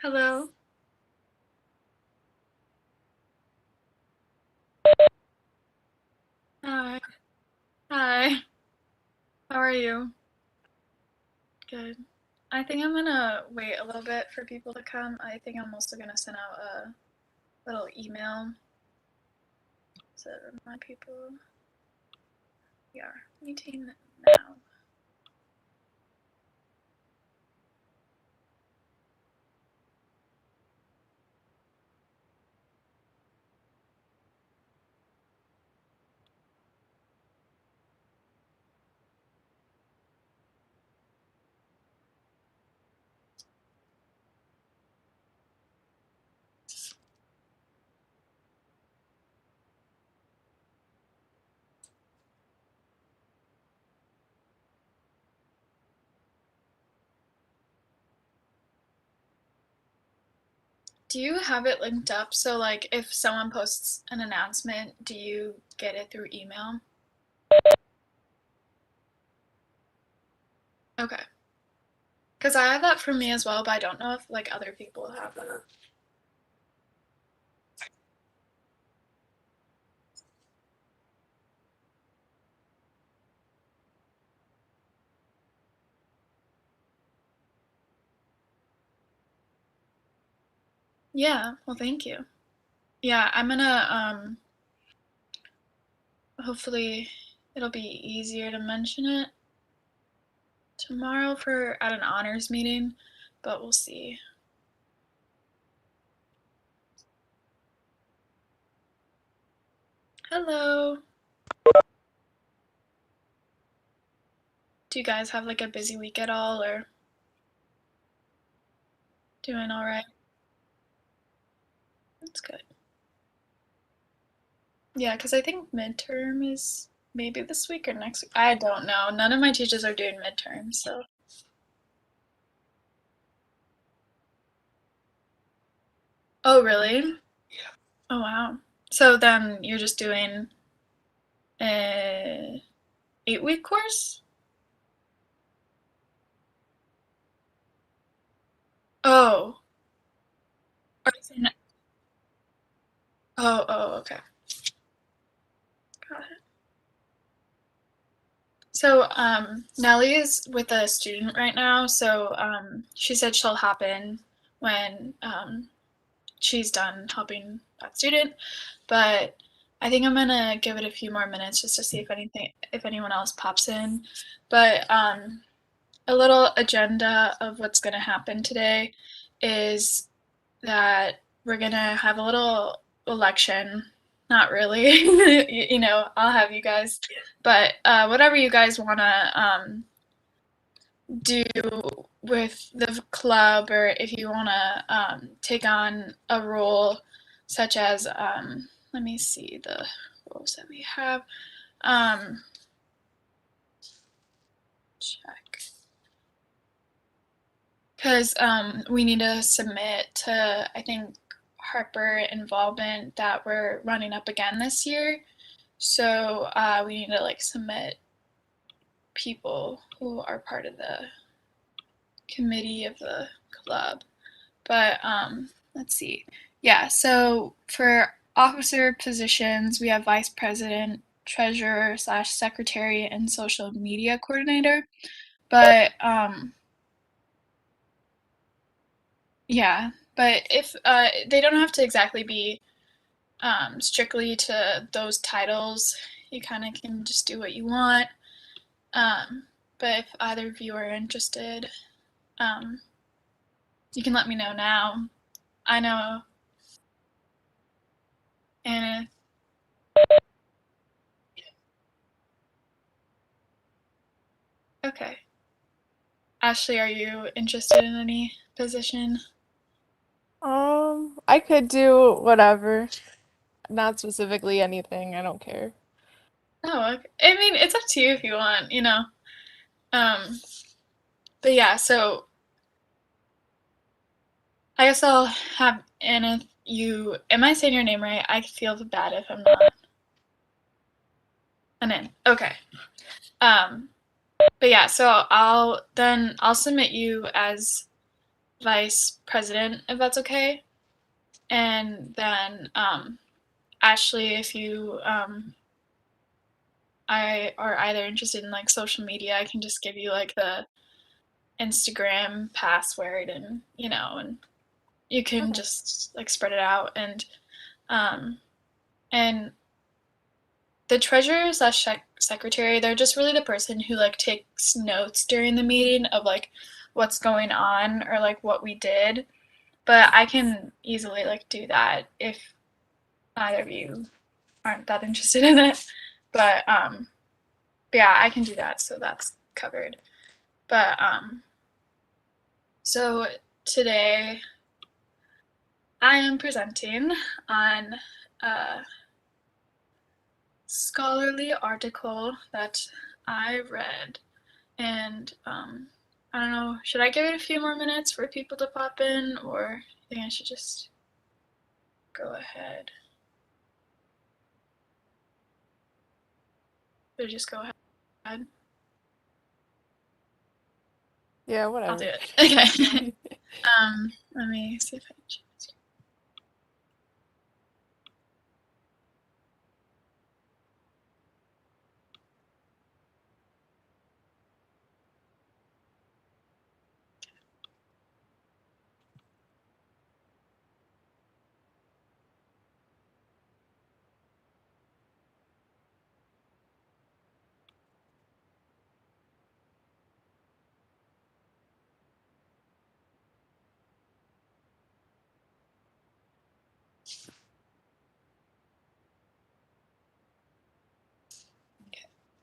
Hello. Hi. Hi. How are you? Good. I think I'm gonna wait a little bit for people to come. I think I'm also gonna send out a little email to remind people we are meeting now. Do you have it linked up so like if someone posts an announcement, do you get it through email? Okay. Because I have that for me as well, but I don't know if like other people have that. Yeah, well thank you. Yeah, I'm gonna hopefully it'll be easier to mention it tomorrow for at an honors meeting, but we'll see. Hello. Do you guys have like a busy week at all or doing all right? That's good. Yeah, because I think midterm is maybe this week or next week. I don't know. None of my teachers are doing midterms, so. Oh, really? Oh, wow. So then you're just doing a 8-week course? Oh. Are you saying- Oh, oh, okay. Got it. So, Nellie is with a student right now, so she said she'll hop in when she's done helping that student. But I think I'm gonna give it a few more minutes just to see if anyone else pops in. But a little agenda of what's gonna happen today is that we're gonna have a little election. Not really, I'll have you guys, but whatever you guys wanna do with the club, or if you wanna take on a role such as let me see the roles that we have. Um, check. Because we need to submit to, I think, Harper involvement that we're running up again this year. So we need to like submit people who are part of the committee of the club. But let's see. Yeah, so for officer positions, we have vice president, treasurer slash secretary, and social media coordinator. But yeah, but if they don't have to exactly be strictly to those titles, you kind of can just do what you want. Um, but if either of you are interested, um, you can let me know now. I know Anna. Okay. Ashley, are you interested in any position? I could do whatever. Not specifically anything. I don't care. Oh, okay. I mean, it's up to you if you want. Um, but yeah, so I guess I'll have Anna. Am I saying your name right? I feel bad if I'm not. Anan. Okay. Um, but yeah, so I'll submit you as vice president if that's okay. And then Ashley, if you I are either interested in like social media, I can just give you like the Instagram password and and you can Okay. just like spread it out um and the treasurer slash secretary, they're just really the person who like takes notes during the meeting of like what's going on or like what we did. But I can easily like do that if either of you aren't that interested in it. But yeah, I can do that, so that's covered. But so today I am presenting on a scholarly article that I read. And I don't know, should I give it a few more minutes for people to pop in, or I think I should just go ahead? Should I just go ahead? Yeah, I'll do whatever. it. Okay. Let me see if I can change this.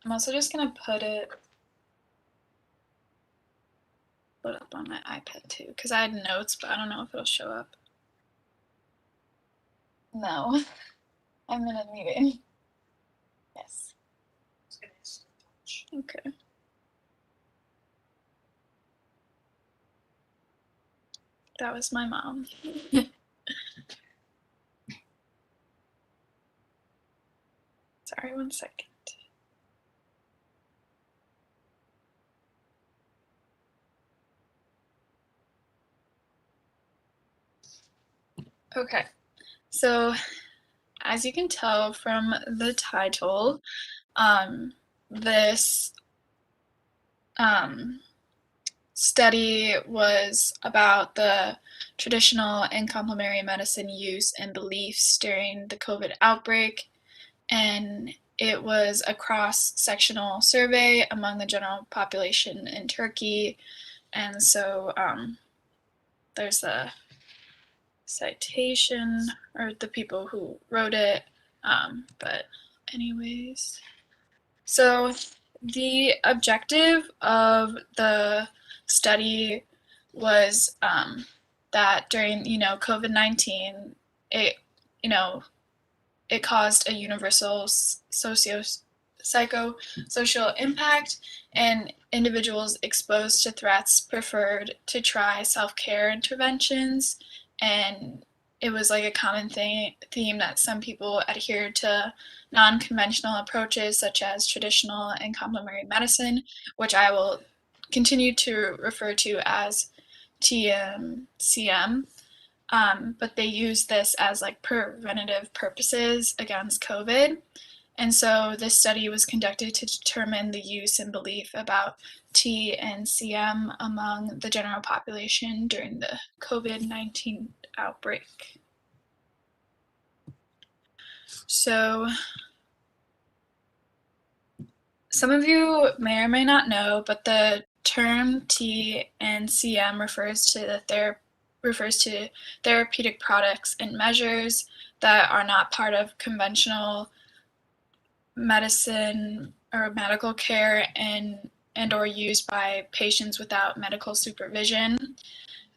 I'm also just gonna put up on my iPad too, because I had notes, but I don't know if it'll show up. No, I'm in a meeting. Yes. Okay. That was my mom. Sorry, one second. Okay, so as you can tell from the title, um, this um, study was about the traditional and complementary medicine use and beliefs during the COVID outbreak, and it was a cross-sectional survey among the general population in Turkey. And so there's a citation or the people who wrote it. But anyways, so the objective of the study was that during COVID-19, it you know it caused a universal social impact, and individuals exposed to threats preferred to try self-care interventions. And it was like a common theme that some people adhered to non-conventional approaches such as traditional and complementary medicine, which I will continue to refer to as TMCM. But they use this as like preventative purposes against COVID. And so this study was conducted to determine the use and belief about T and CM among the general population during the COVID-19 outbreak. So some of you may or may not know, but the term T and CM refers to therapeutic products and measures that are not part of conventional medicine or medical care and or used by patients without medical supervision.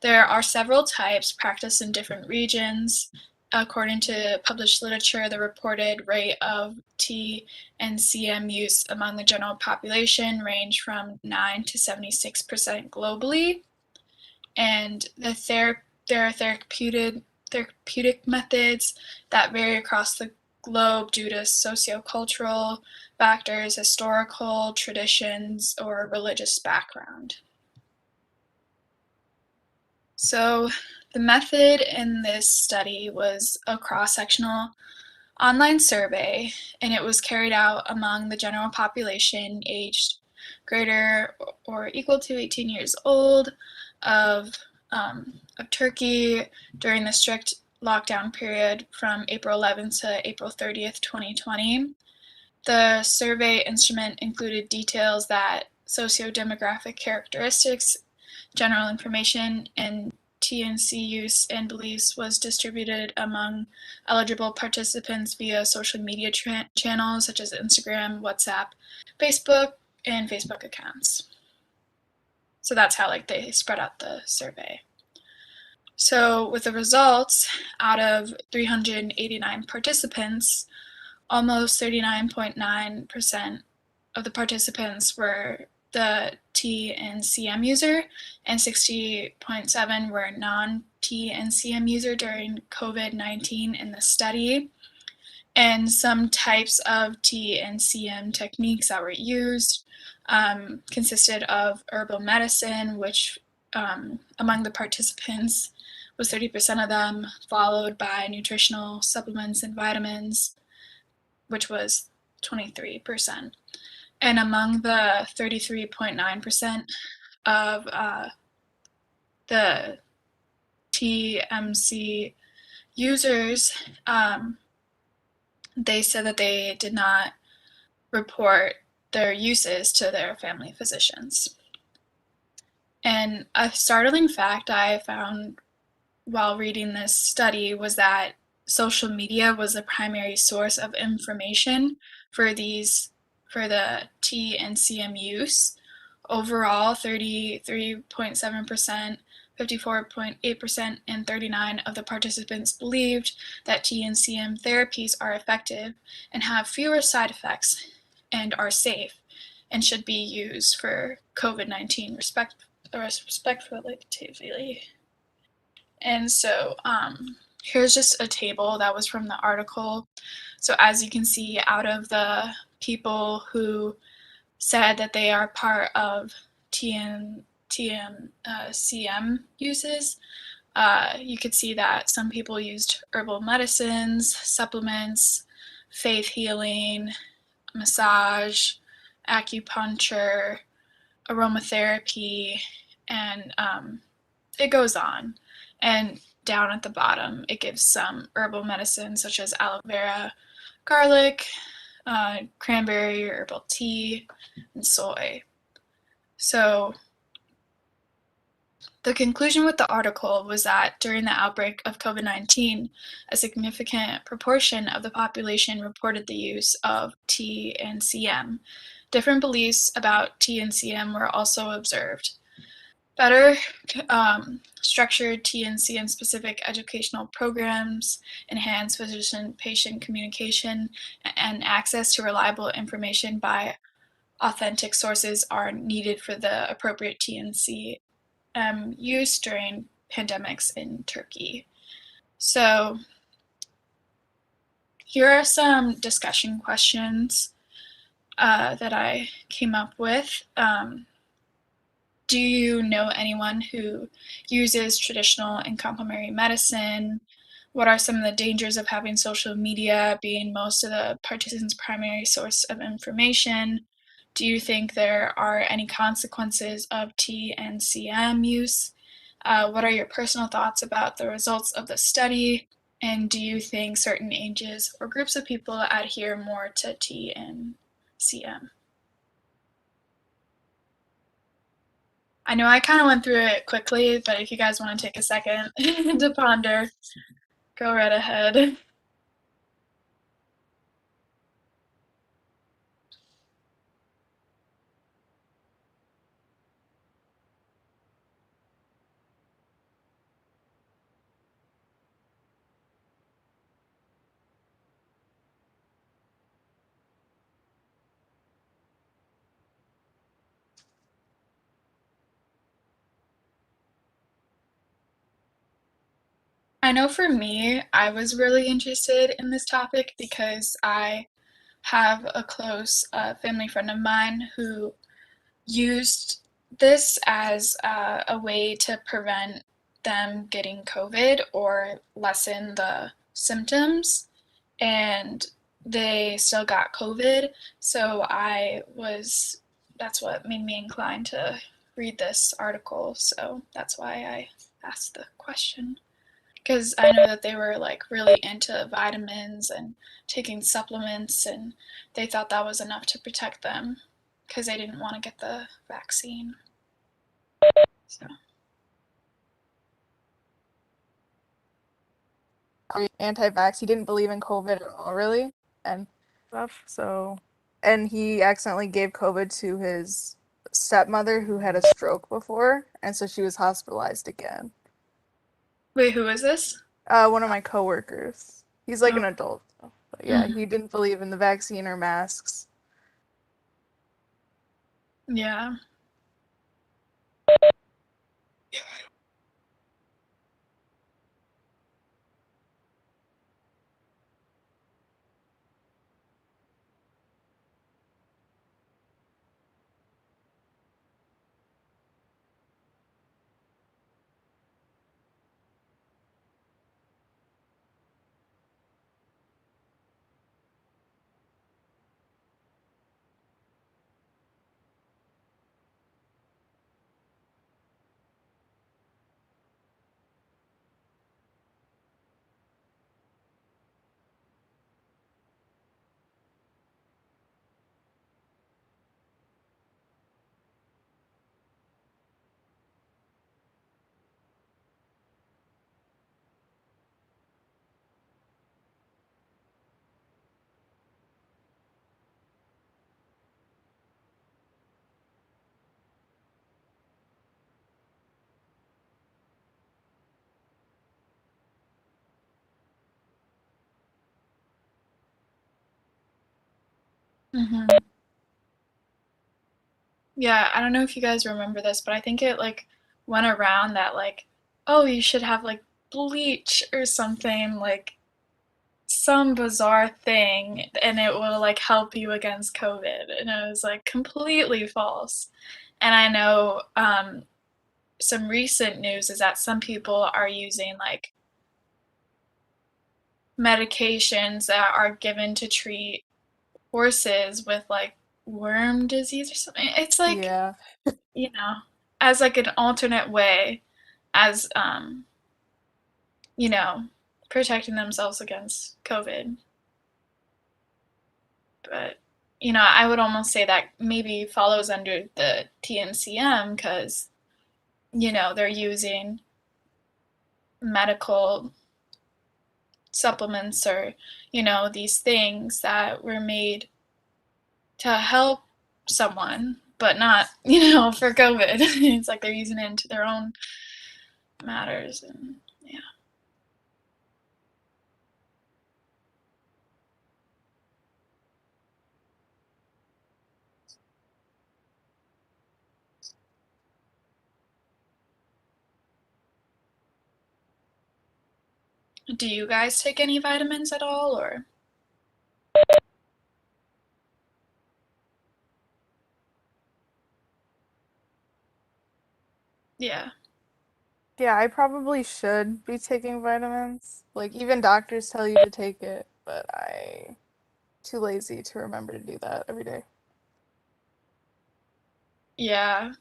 There are several types practiced in different regions. According to published literature, the reported rate of T and CM use among the general population range from 9 to 76% globally. And there are therapeutic methods that vary across the globe due to sociocultural factors, historical traditions, or religious background. So, the method in this study was a cross sectional online survey, and it was carried out among the general population aged greater or equal to 18 years old of Turkey during the strict lockdown period from April 11th to April 30th, 2020. The survey instrument included details that socio-demographic characteristics, general information, and TNC use and beliefs was distributed among eligible participants via social media channels such as Instagram, WhatsApp, Facebook, and Facebook accounts. So that's how they spread out the survey. So with the results, out of 389 participants, almost 39.9% of the participants were the T and CM user, and 60.7 were non-T and CM user during COVID-19 in the study. And some types of T and CM techniques that were used consisted of herbal medicine, which among the participants was 30% of them, followed by nutritional supplements and vitamins, which was 23%. And among the 33.9% of the TMC users, they said that they did not report their uses to their family physicians. And a startling fact I found while reading this study was that social media was the primary source of information for the T and CM use. Overall, 33.7%, 54.8%, and 39% of the participants believed that T and CM therapies are effective and have fewer side effects and are safe and should be used for COVID-19 respectively. And so here's just a table that was from the article. So as you can see, out of the people who said that they are part of CM uses, you could see that some people used herbal medicines, supplements, faith healing, massage, acupuncture, aromatherapy, and it goes on. And down at the bottom, it gives some herbal medicines such as aloe vera, garlic, cranberry herbal tea, and soy. So the conclusion with the article was that during the outbreak of COVID-19, a significant proportion of the population reported the use of T and CM. Different beliefs about T and CM were also observed. Better structured T and CM specific educational programs, enhance physician-patient communication, and access to reliable information by authentic sources are needed for the appropriate T and CM use during pandemics in Turkey. So here are some discussion questions that I came up with. Do you know anyone who uses traditional and complementary medicine? What are some of the dangers of having social media being most of the participants' primary source of information? Do you think there are any consequences of T and CM use? What are your personal thoughts about the results of the study? And do you think certain ages or groups of people adhere more to T and CM? I know I kind of went through it quickly, but if you guys want to take a second to ponder, go right ahead. I know for me, I was really interested in this topic because I have a close family friend of mine who used this as a way to prevent them getting COVID or lessen the symptoms, and they still got COVID. So that's what made me inclined to read this article. So that's why I asked the question. Because I know that they were like really into vitamins and taking supplements, and they thought that was enough to protect them because they didn't want to get the vaccine. So, Anti-vax. He didn't believe in COVID at all, really, and stuff. So, and he accidentally gave COVID to his stepmother who had a stroke before, and so she was hospitalized again. wait, who is this? One of my coworkers. He's like Oh, an adult, so. But yeah, mm-hmm. he didn't believe in the vaccine or masks. Yeah. Mm-hmm. Yeah, I don't know if you guys remember this, but I think it like went around that like, oh, you should have like bleach or something, like some bizarre thing, and it will like help you against COVID. And it was like completely false. And I know some recent news is that some people are using like medications that are given to treat horses with like worm disease or something. It's like, Yeah. you know, as like an alternate way, as you know, protecting themselves against COVID. But I would almost say that maybe follows under the TNCM because they're using medical supplements or these things that were made to help someone, but not for COVID. It's like they're using it into their own matters, and yeah. Do you guys take any vitamins at all, or yeah? Yeah, I probably should be taking vitamins. Like even doctors tell you to take it, but I too lazy to remember to do that every day. Yeah,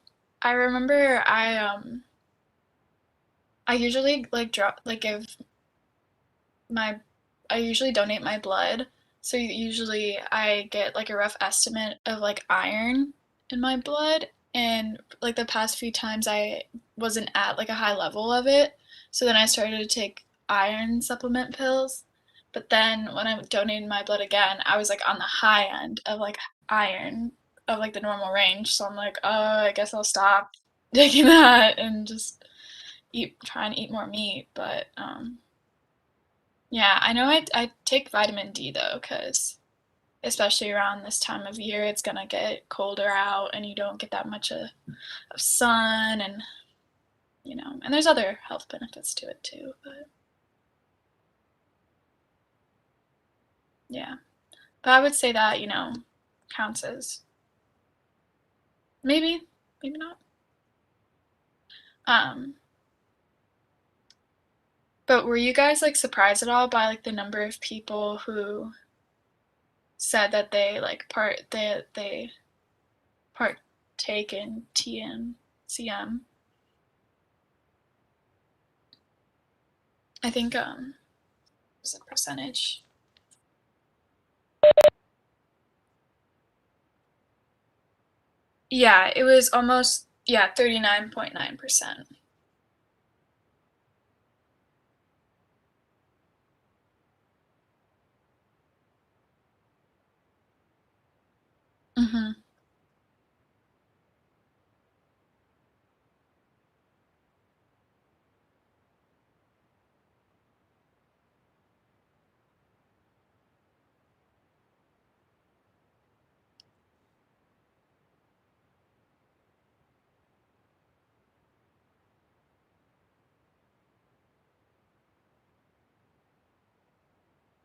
I remember I usually like drop like give my I usually donate my blood. So usually I get like a rough estimate of like iron in my blood, and like the past few times I wasn't at like a high level of it. So then I started to take iron supplement pills. But then when I donated my blood again, I was like on the high end of like iron of like the normal range. So I'm like, oh, I guess I'll stop taking that and just try and eat more meat. But yeah, I know I take vitamin D though, because especially around this time of year, it's gonna get colder out and you don't get that much of sun, and and there's other health benefits to it too. But Yeah. But I would say that, counts as maybe, maybe not. Um, but were you guys like surprised at all by like the number of people who said that they like they partake in TNCM? I think was a percentage. Yeah, it was almost 39.9%. Mhm.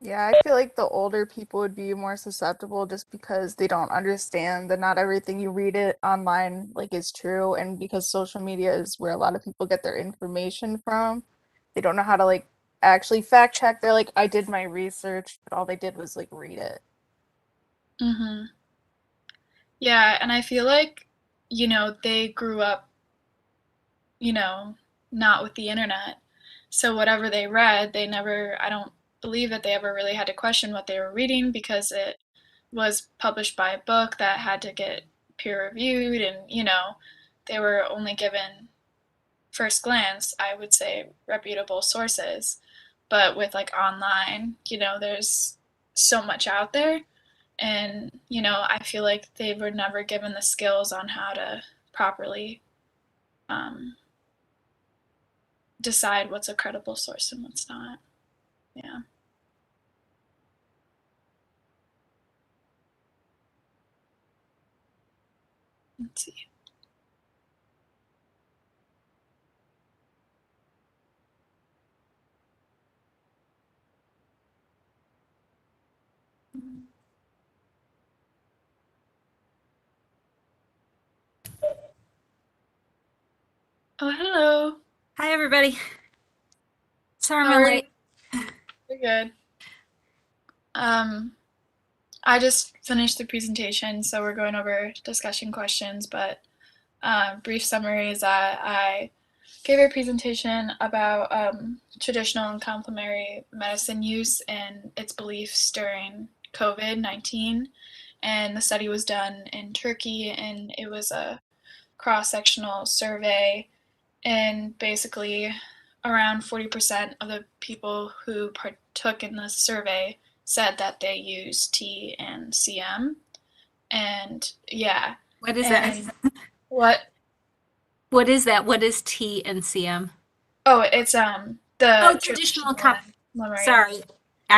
Yeah, I feel like the older people would be more susceptible just because they don't understand that not everything you read it online like is true, and because social media is where a lot of people get their information from. They don't know how to like actually fact check. They're like, I did my research, but all they did was like read it. Mhm. Yeah, and I feel like, they grew up, you know, not with the internet. So whatever they read, I don't believe that they ever really had to question what they were reading because it was published by a book that had to get peer reviewed and, they were only given first glance, I would say reputable sources. But with like online, there's so much out there. And, I feel like they were never given the skills on how to properly um, decide what's a credible source and what's not. Yeah. Let's see. Oh, hello. Hi, everybody. Sorry How I'm are you? late. You're good. Um, I just finished the presentation, so we're going over discussion questions, but brief summary is that I gave a presentation about traditional and complementary medicine use and its beliefs during COVID-19. And the study was done in Turkey, and it was a cross-sectional survey. And basically, around 40% of the people who partook in the survey said that they use T and CM. And yeah, What is that? and what What is that? What is T and CM? Oh, it's Oh, the traditional traditional comp. and memory. Sorry,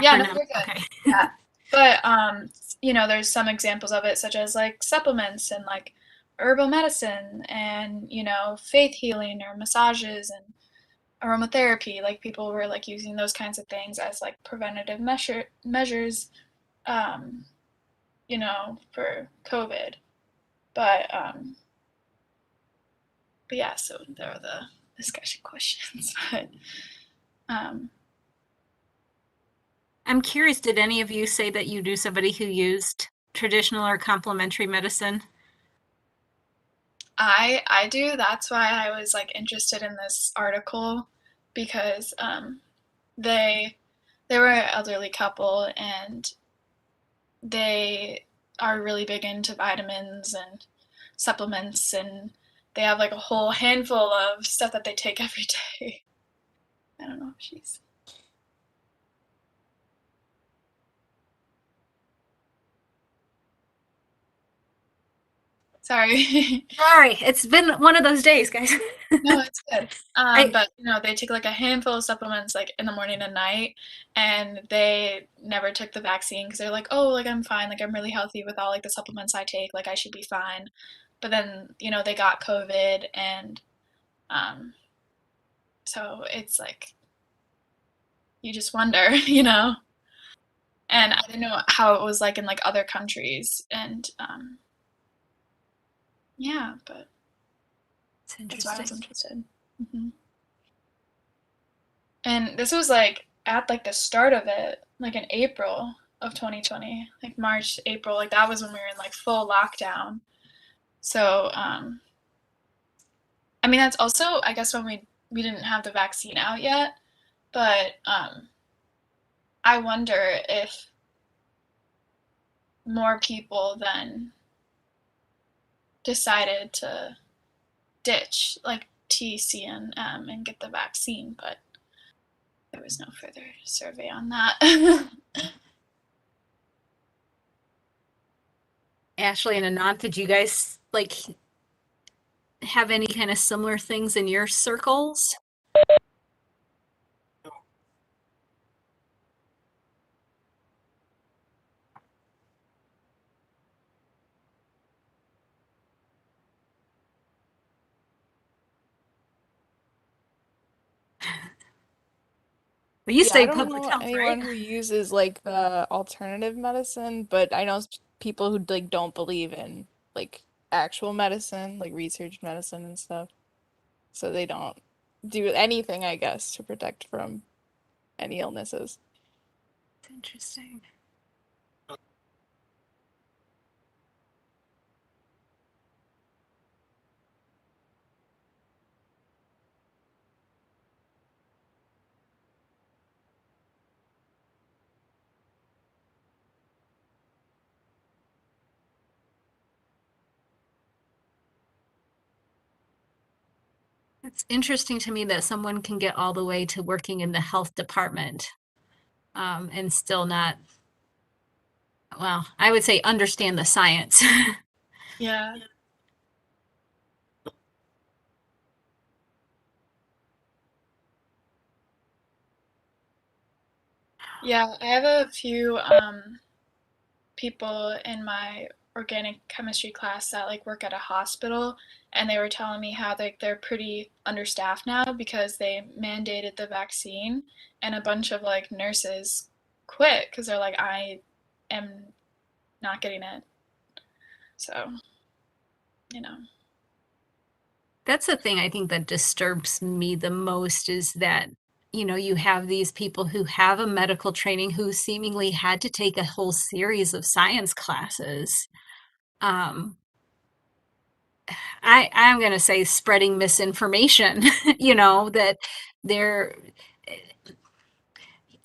Yeah, no, acronym. you're good. Okay. Yeah. But there's some examples of it such as like supplements and like herbal medicine and, faith healing or massages and aromatherapy. Like people were like using those kinds of things as like preventative measures um, for COVID. But but yeah, so there are the discussion questions. But um I'm curious, did any of you say that you knew somebody who used traditional or complementary medicine? I do. That's why I was like interested in this article because they they were an elderly couple and they are really big into vitamins and supplements and they have like a whole handful of stuff that they take every day. I don't know if she's sorry. Sorry, it's been one of those days, guys. No, it's good. I But they take like a handful of supplements like in the morning and night, and they never took the vaccine because they're like, oh, like I'm fine, like I'm really healthy with all like the supplements I take, like I should be fine. But then, they got COVID, and um, so it's like you just wonder, and I didn't know how it was like in like other countries, and yeah, but It's that's why I was interesting. interested. Hmm. And this was like at like the start of it, like in April of 2020, like March, April, like that was when we were in like full lockdown. So, I mean, that's also, I guess, when we didn't have the vaccine out yet, but I wonder if more people then decided to ditch like TCNM and get the vaccine, but there was no further survey on that. Ashley and Anant, did you guys like have any kind of similar things in your circles? Well, you Yeah, I studied don't public know health, right? anyone who uses like the alternative medicine, but I know people who like don't believe in like actual medicine, like research medicine and stuff. So they don't do anything, I guess, to protect from any illnesses. It's interesting. It's interesting to me that someone can get all the way to working in the health department and still not, well, I would say understand the science. Yeah. Yeah, I have a few people in my organic chemistry class that like work at a hospital, and they were telling me how they're pretty understaffed now because they mandated the vaccine, and a bunch of like nurses quit because they're like, I am not getting it. So, you know. That's the thing I think that disturbs me the most is that, you have these people who have a medical training who seemingly had to take a whole series of science classes. Um, I'm going to say spreading misinformation, that they're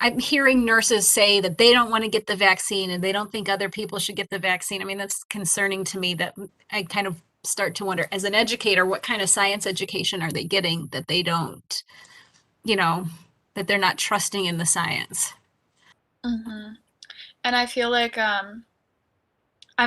I'm hearing nurses say that they don't want to get the vaccine and they don't think other people should get the vaccine. I mean, that's concerning to me that I kind of start to wonder, as an educator, what kind of science education are they getting that they don't, you know, that they're not trusting in the science? Hmm. And I feel like I'm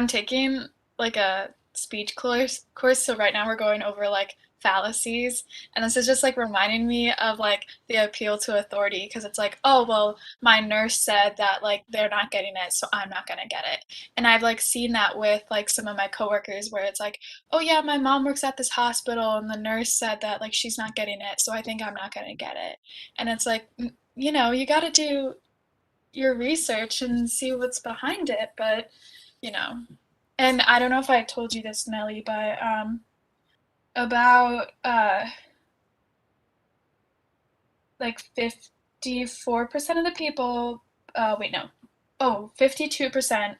taking like a speech course, so right now we're going over like fallacies, and this is just like reminding me of like the appeal to authority because it's like, oh well, my nurse said that like they're not getting it, so I'm not gonna get it. And I've like seen that with like some of my coworkers where it's like, oh yeah, my mom works at this hospital and the nurse said that like she's not getting it, so I think I'm not gonna get it. And it's like, you know, you got to do your research and see what's behind it, but you know. And I don't know if I told you this, Nelly, but about like 54% of the people, wait, no, oh, 52%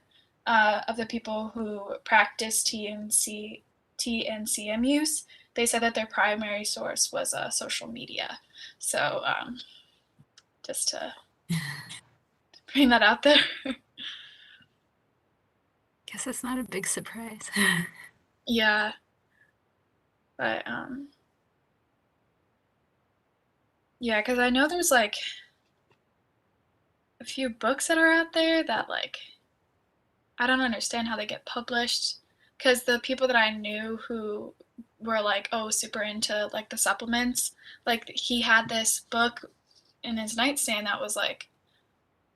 of the people who practice TNCM use, they said that their primary source was social media. So just to bring that out there. Guess it's not a big surprise. Yeah, but yeah, because I know there's like a few books that are out there that like I don't understand how they get published because the people that I knew who were like, oh, super into like the supplements, like he had this book in his nightstand that was like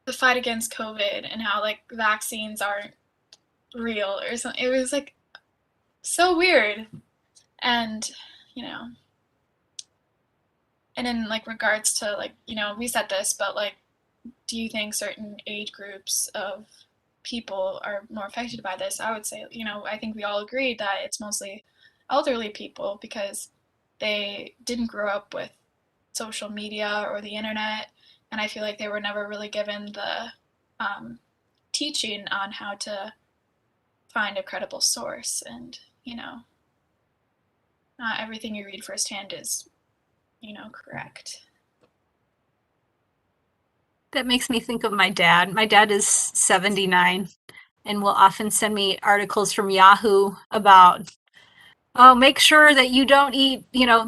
the fight against COVID and how like vaccines aren't real or something. It was like so weird. And, you know, and in like regards to like, you know, we said this, but like do you think certain age groups of people are more affected by this? I would say, I think we all agreed that it's mostly elderly people because they didn't grow up with social media or the internet, and I feel like they were never really given the teaching on how to find a credible source. And not everything you read firsthand is correct. That makes me think of my dad. My dad is 79 and will often send me articles from Yahoo about, oh, make sure that you don't eat,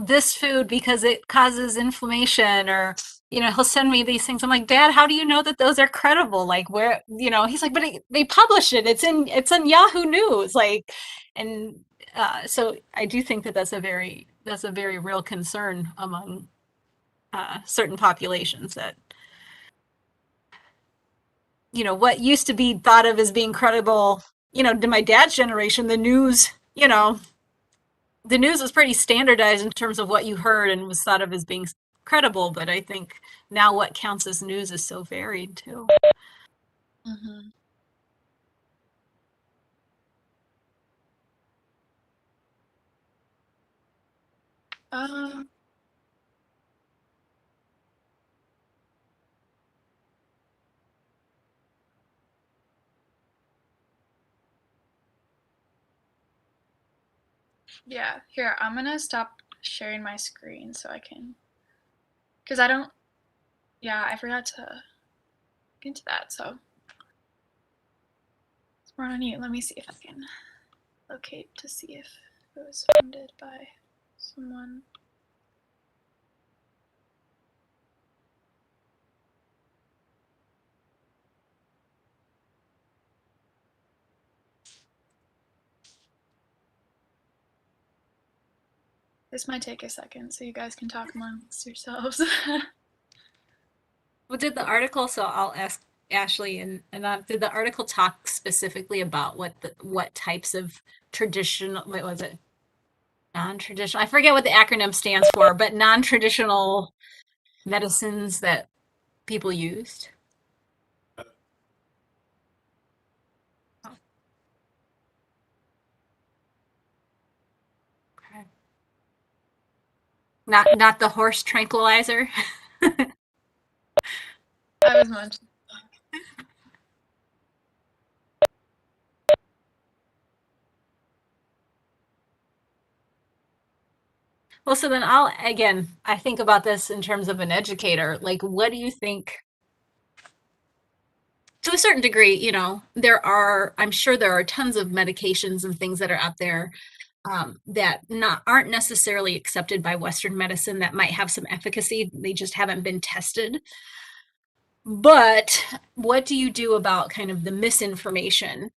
this food because it causes inflammation, or, he'll send me these things. I'm like, Dad, how do you know that those are credible? Like, where, he's like, but they publish it. It's in Yahoo News. Like, and so I do think that that's a very real concern among certain populations, that what used to be thought of as being credible, to my dad's generation, the news was pretty standardized in terms of what you heard and was thought of as being credible. But I think now what counts as news is so varied too. Mm-hmm. Um, yeah, here, I'm gonna stop sharing my screen so I can, because I don't, yeah, I forgot to get into that, so it's more on you. Let me see if I can locate to see if it was funded by someone. This might take a second, so you guys can talk amongst yourselves. Well, did the article, so I'll ask Ashley, and did the article talk specifically about what types of traditional, what was it? Non-traditional, I forget what the acronym stands for, but non-traditional medicines that people used? Okay. Not the horse tranquilizer. I was mentioning. Well, so then I think about this in terms of an educator. Like, what do you think? To a certain degree, I'm sure there are tons of medications and things that are out there that aren't necessarily accepted by Western medicine, that might have some efficacy. They just haven't been tested. But what do you do about kind of the misinformation?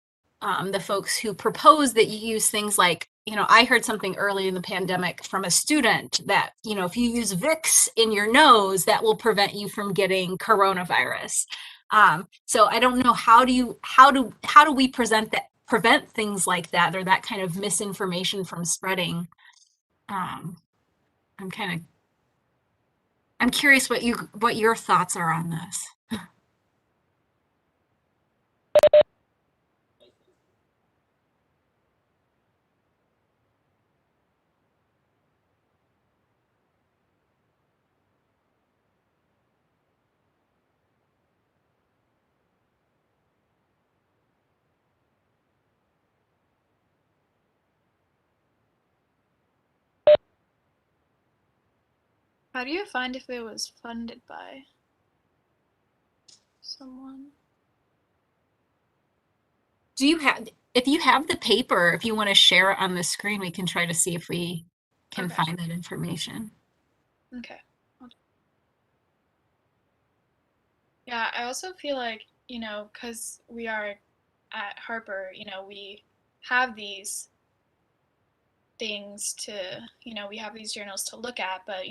The folks who propose that you use things like, I heard something early in the pandemic from a student that, if you use Vicks in your nose, that will prevent you from getting coronavirus. So I don't know, how do we prevent things like that, or that kind of misinformation from spreading? Um, I'm curious what your thoughts are on this. How do you find if it was funded by someone? If you have the paper, if you want to share it on the screen, we can try to see if we can Okay. find that information. Okay. Yeah, I also feel like, because we are at Harper, we have these things to, we have these journals to look at, but,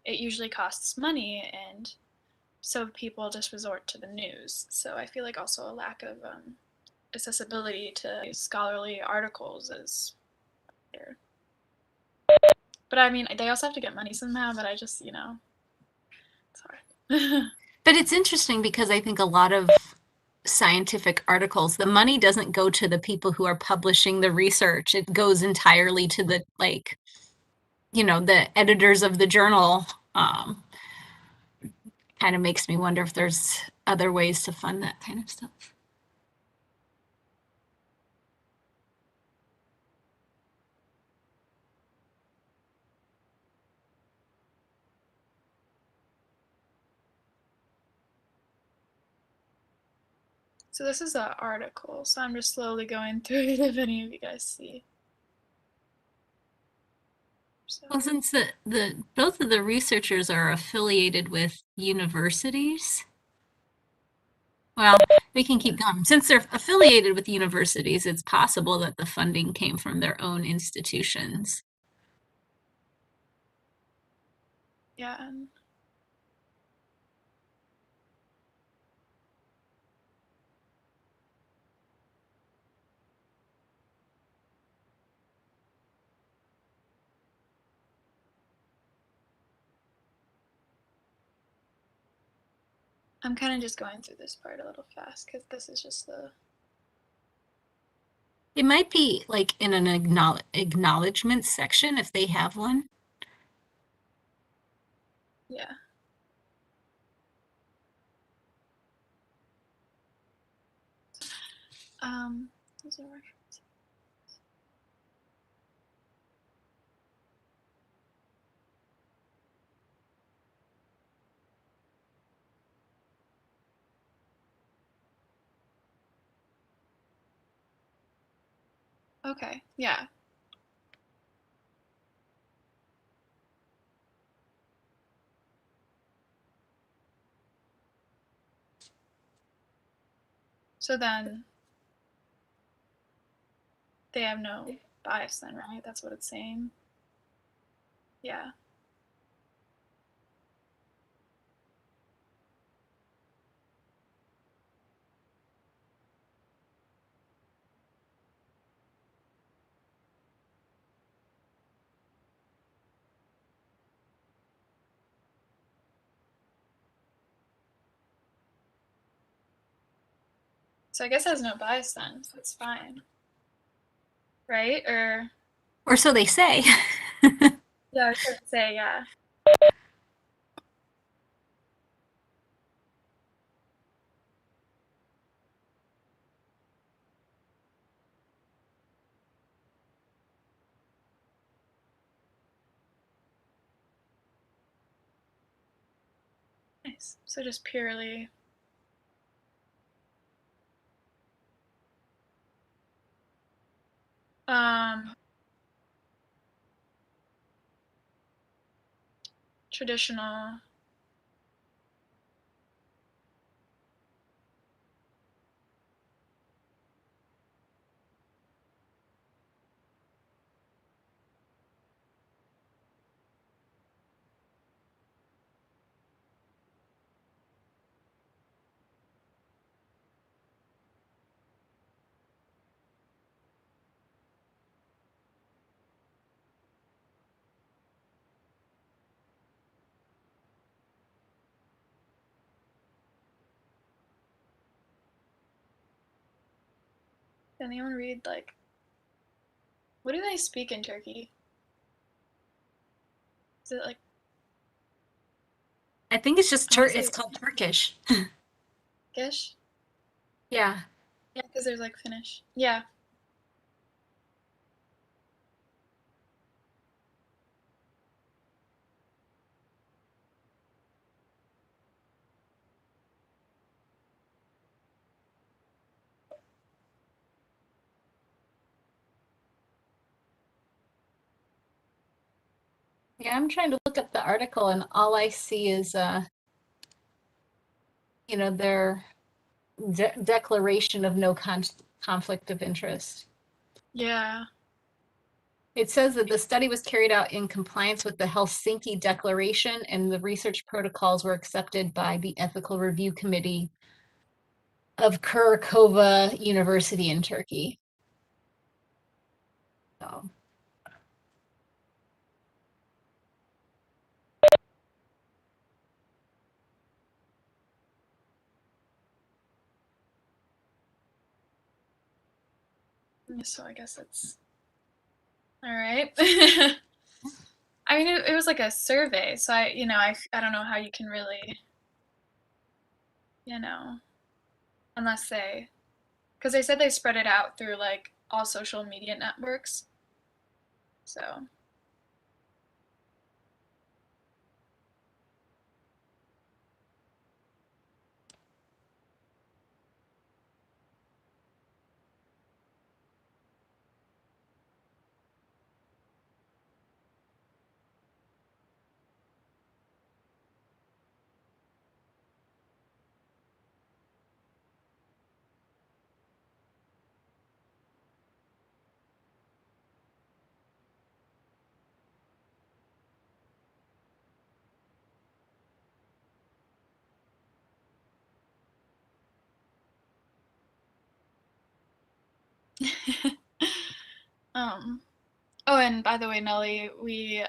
it usually costs money, and so people just resort to the news. So I feel like also a lack of accessibility to scholarly articles is there. But I mean, they also have to get money somehow, but I just, it's hard. But it's interesting because I think a lot of scientific articles, the money doesn't go to the people who are publishing the research. It goes entirely to the like, the editors of the journal. Um, Kind of makes me wonder if there's other ways to fund that kind of stuff. So this is an article, so I'm just slowly going through it if any of you guys see. So, Well, since the both of the researchers are affiliated with universities, well, we can keep going. Since they're affiliated with universities, it's possible that the funding came from their own institutions. yeah, and I'm kind of just going through this part a little fast because this is just the, It might be like in an acknowledgement section if they have one. yeah. Those are okay, yeah. So then they have no bias then, right? That's what it's saying. Yeah. So I guess it has no bias then, so it's fine. Right? Or so they say. Yeah, I was gonna say, yeah. Nice. So just purely um traditional. Can anyone read like what do they speak in Turkey? Is it like I think it's just I want to say it's it's called Turkish. Turkish? Yeah. Yeah, because there's like Finnish. Yeah. Yeah, I'm trying to look at the article and all I see is their declaration of no conflict of interest. Yeah. It says that the study was carried out in compliance with the Helsinki Declaration and the research protocols were accepted by the Ethical Review Committee of Kurkova University in Turkey. So, So I guess it's all right. I mean, it was like a survey, so I don't know how you can really, unless because they said they spread it out through like all social media networks. So. um. Oh, and by the way, Nelly, we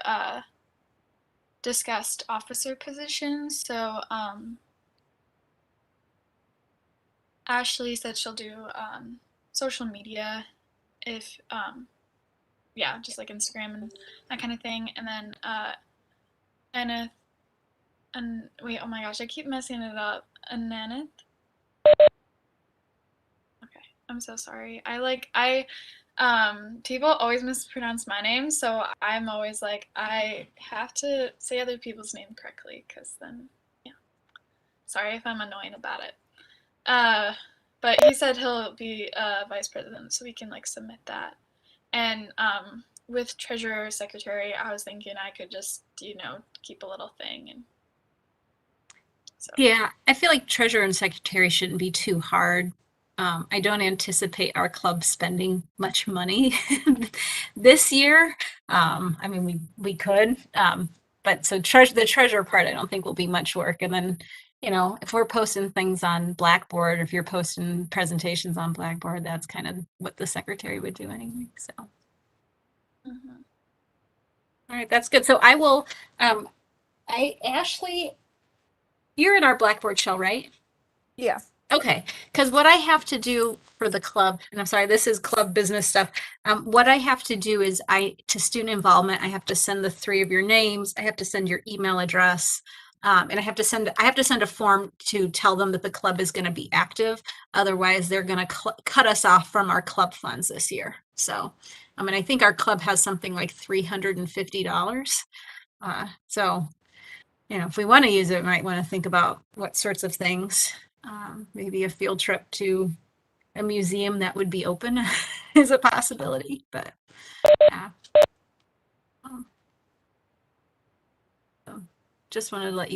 discussed officer positions. So Ashley said she'll do social media if yeah, just like Instagram and that kind of thing. And then Aneth and wait, oh my gosh, I keep messing it up. Aneth. Okay, I'm so sorry. People always mispronounce my name, so I'm always like I have to say other people's name correctly, because then yeah. Sorry if I'm annoying about it. But he said he'll be vice president, so we can like submit that. And with treasurer secretary, I was thinking I could just keep a little thing and. So. Yeah, I feel like treasurer and secretary shouldn't be too hard. I don't anticipate our club spending much money this year. I mean, we could, but so the treasurer part, I don't think will be much work. And then, if we're posting things on Blackboard, if you're posting presentations on Blackboard, that's kind of what the secretary would do anyway. So, Mm-hmm. All right, that's good. So I will, Ashley, you're in our Blackboard shell, right? Yeah. Okay, because what I have to do for the club, and I'm sorry, this is club business stuff. What I have to do is to student involvement, I have to send the 3 of your names. I have to send your email address, and I have to send a form to tell them that the club is going to be active. Otherwise, they're going to cut us off from our club funds this year. So, I think our club has something like $350. So, if we want to use it, we might want to think about what sorts of things. Maybe a field trip to a museum that would be open is a possibility, but yeah. So just wanted to let you guys